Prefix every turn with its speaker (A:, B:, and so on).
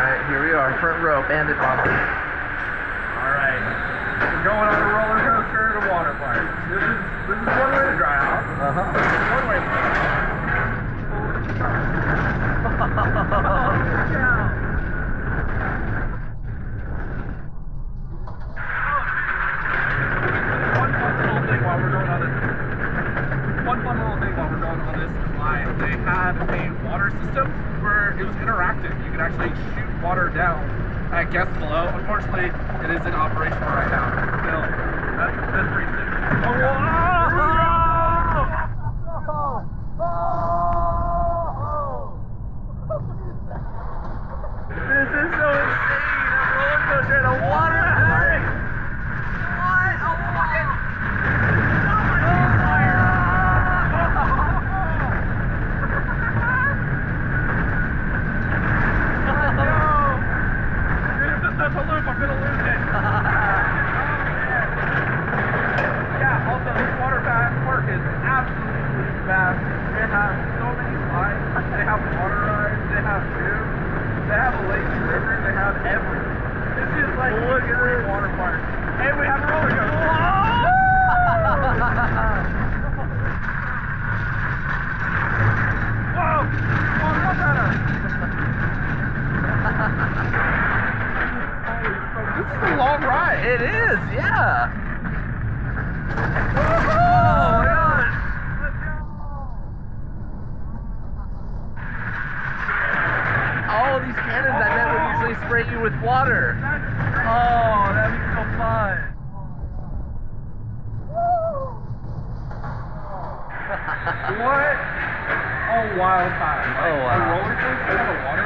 A: Alright, here we are, front row, Bandit Bomber.
B: Alright. We're going on a roller coaster at a water park. This is one way to dry out. One way to dry out. One fun little thing while we're going on this slide, they had a water system where it was interactive. You could actually shoot water down at guests below. Unfortunately, it isn't operational right now. Still, that's pretty sick.
A: This is so insane! A roller coaster at a water park! What? Oh my!
B: That's a loop, I'm gonna lose it. Yeah, also this water park is absolutely fast. They have so many slides, they have water rides, they have tubes, they have a lazy river, they have everything. This is like a great water park. And we have a roller coaster. Whoa! Oh, no better! This is a long ride.
A: It is, yeah. Oh my god.
B: Let's go.
A: All these cannons I bet would usually spray you with water. Oh, that'd be so fun.
B: What a wild time. Like,
A: Oh, wow.
B: A roller coaster at a water